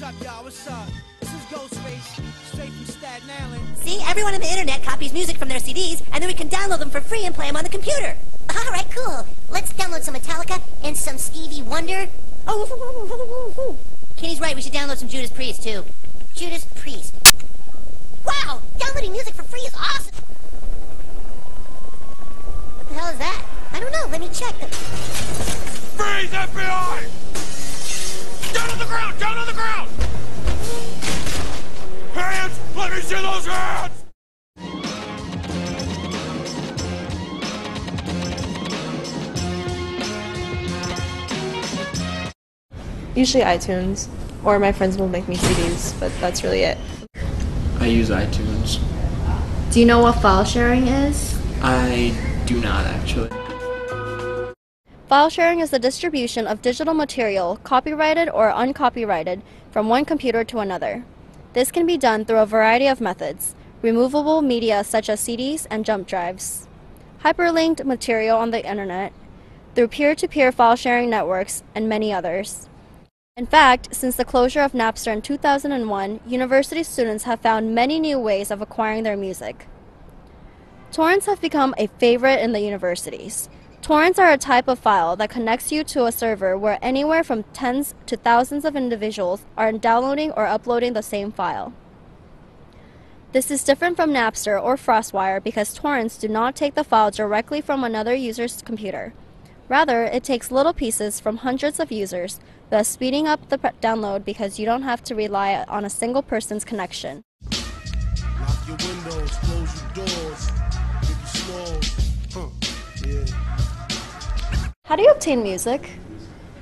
up, y'all? What's up? This is Ghostface, straight from Staten Island. See, everyone on the internet copies music from their CDs, and then we can download them for free and play them on the computer. Alright, cool. Let's download some Metallica and some Stevie Wonder. Oh, Kenny's right, we should download some Judas Priest, too. Judas Priest. Wow! Downloading music for free is awesome! What the hell is that? I don't know, let me check. Freeze, FBI! Down on the ground! Down on the ground! Hands! Let me see those hands! Usually iTunes, or my friends will make me CDs, but that's really it. I use iTunes. Do you know what file sharing is? I do not, actually. File sharing is the distribution of digital material, copyrighted or uncopyrighted, from one computer to another. This can be done through a variety of methods: removable media such as CDs and jump drives, hyperlinked material on the internet, through peer-to-peer file sharing networks, and many others. In fact, since the closure of Napster in 2001, university students have found many new ways of acquiring their music. Torrents have become a favorite in the universities. Torrents are a type of file that connects you to a server where anywhere from tens to thousands of individuals are downloading or uploading the same file. This is different from Napster or FrostWire because torrents do not take the file directly from another user's computer. Rather, it takes little pieces from hundreds of users, thus speeding up the download because you don't have to rely on a single person's connection. Lock your windows, close your doors, make you slow. Yeah. How do you obtain music?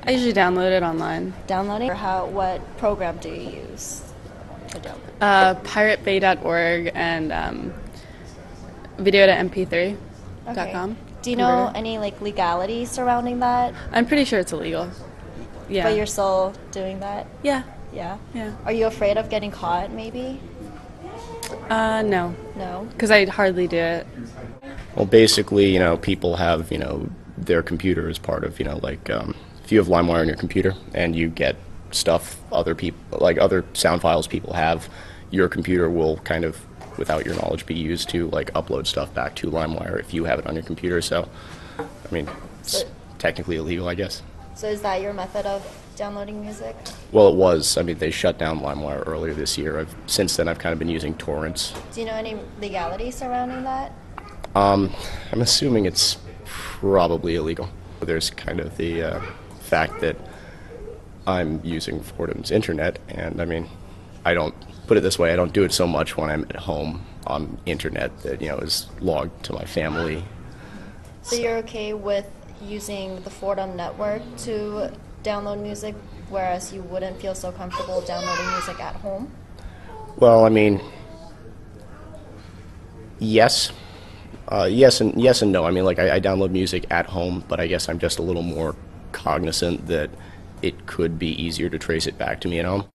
I usually download it online. Downloading? Or what program do you use to download? Piratebay.org and video.mp3.com. Okay. Do you know any legalities surrounding that? I'm pretty sure it's illegal. Yeah. But you're still doing that? Yeah. Yeah? Yeah. Are you afraid of getting caught, maybe? No. No? Because I hardly do it. Well, basically, people have, their computer as part of, if you have Limewire on your computer and you get stuff other sound files people have, your computer will kind of, without your knowledge, be used to upload stuff back to Limewire if you have it on your computer. So, it's technically illegal, I guess. So is that your method of downloading music? Well, it was. They shut down Limewire earlier this year. Since then, I've kind of been using torrents. Do you know any legalities surrounding that? I'm assuming it's probably illegal. There's kind of the fact that I'm using Fordham's internet, and I don't, put it this way, I don't do it so much when I'm at home on internet that, is logged to my family. So you're okay with using the Fordham network to download music, whereas you wouldn't feel so comfortable downloading music at home? Well, yes. Yes and no. I download music at home, but I guess I'm just a little more cognizant that it could be easier to trace it back to me at home.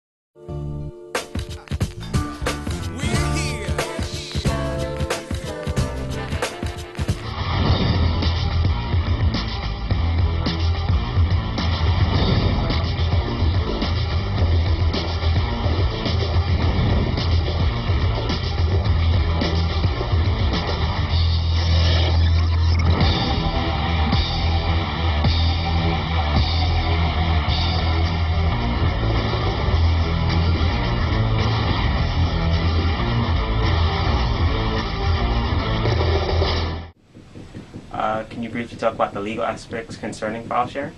Can you briefly talk about the legal aspects concerning file sharing?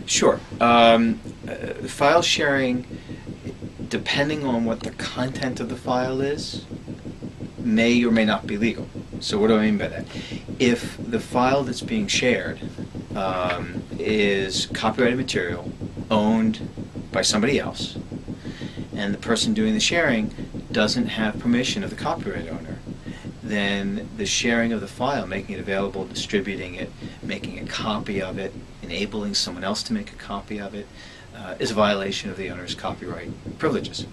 Sure. File sharing, depending on what the content of the file is, may or may not be legal. So what do I mean by that? If the file that's being shared is copyrighted material owned by somebody else, and the person doing the sharing doesn't have permission of the copyright owner, then the sharing of the file, making it available, distributing it, making a copy of it, enabling someone else to make a copy of it, is a violation of the owner's copyright privileges.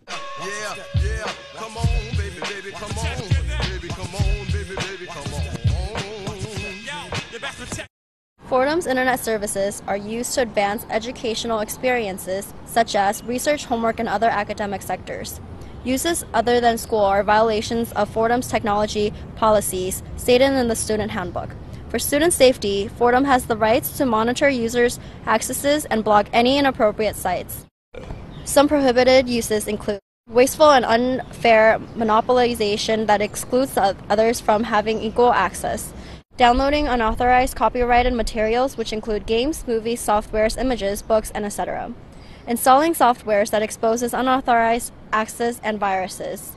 Yeah, come on, baby, baby, come on, baby, come on, baby, baby, come on. Fordham's internet services are used to advance educational experiences such as research, homework, and other academic sectors. Uses other than school are violations of Fordham's technology policies stated in the student handbook. For student safety, Fordham has the rights to monitor users' accesses and block any inappropriate sites. Some prohibited uses include wasteful and unfair monopolization that excludes others from having equal access, downloading unauthorized copyrighted materials which include games, movies, softwares, images, books, and etc., installing softwares that exposes unauthorized access and viruses.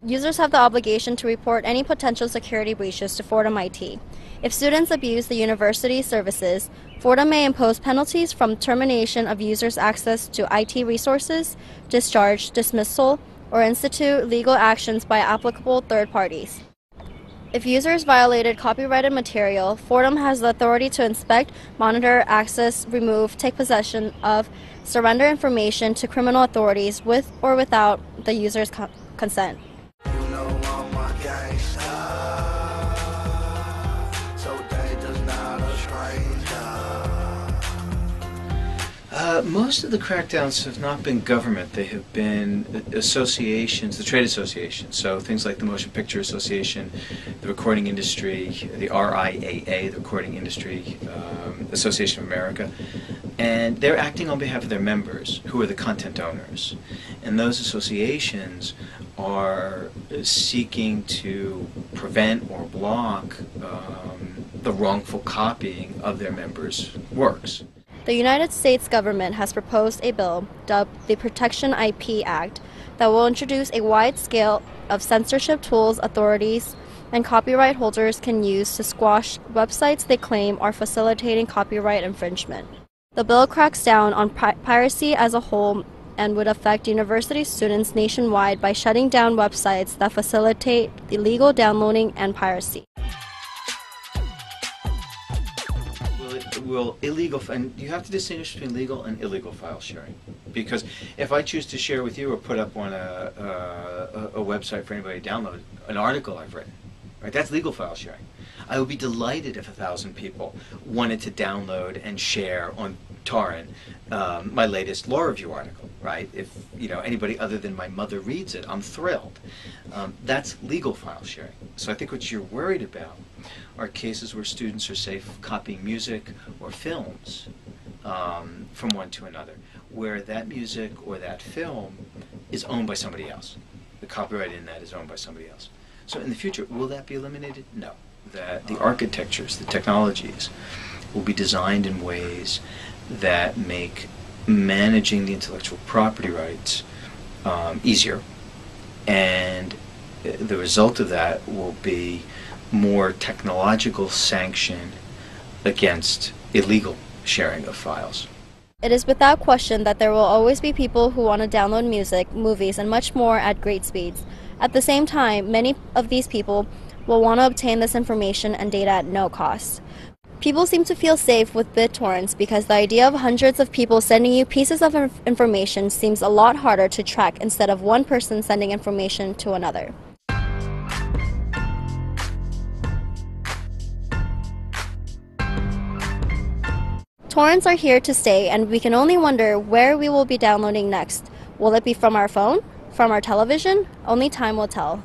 Users have the obligation to report any potential security breaches to Fordham IT. If students abuse the university's services, Fordham may impose penalties from termination of users' access to IT resources, discharge, dismissal, or institute legal actions by applicable third parties. If users violated copyrighted material, Fordham has the authority to inspect, monitor, access, remove, take possession of, surrender information to criminal authorities with or without the user's consent. Most of the crackdowns have not been government. They have been associations, the trade associations. So things like the Motion Picture Association, the Recording Industry, the RIAA, the Recording Industry Association of America. And they're acting on behalf of their members, who are the content owners. And those associations are seeking to prevent or block the wrongful copying of their members' works. The United States government has proposed a bill dubbed the Protection IP Act that will introduce a wide scale of censorship tools authorities and copyright holders can use to squash websites they claim are facilitating copyright infringement. The bill cracks down on piracy as a whole and would affect university students nationwide by shutting down websites that facilitate illegal downloading and piracy. And you have to distinguish between legal and illegal file sharing, because if I choose to share with you or put up on a website for anybody to download an article I've written, right, that's legal file sharing. I would be delighted if 1,000 people wanted to download and share on torrent my latest law review article, right? If anybody other than my mother reads it, I'm thrilled. That's legal file sharing. So I think what you're worried about are cases where students are safe copying music or films from one to another, where that music or that film is owned by somebody else. The copyright in that is owned by somebody else. So in the future, will that be eliminated? No. That the architectures, the technologies, will be designed in ways that make managing the intellectual property rights easier, and the result of that will be more technological sanction against illegal sharing of files. It is without question that there will always be people who want to download music, movies, and much more at great speeds. At the same time, many of these people will want to obtain this information and data at no cost. People seem to feel safe with BitTorrents because the idea of hundreds of people sending you pieces of information seems a lot harder to track instead of one person sending information to another. Torrents are here to stay, and we can only wonder where we will be downloading next. Will it be from our phone? From our television? Only time will tell.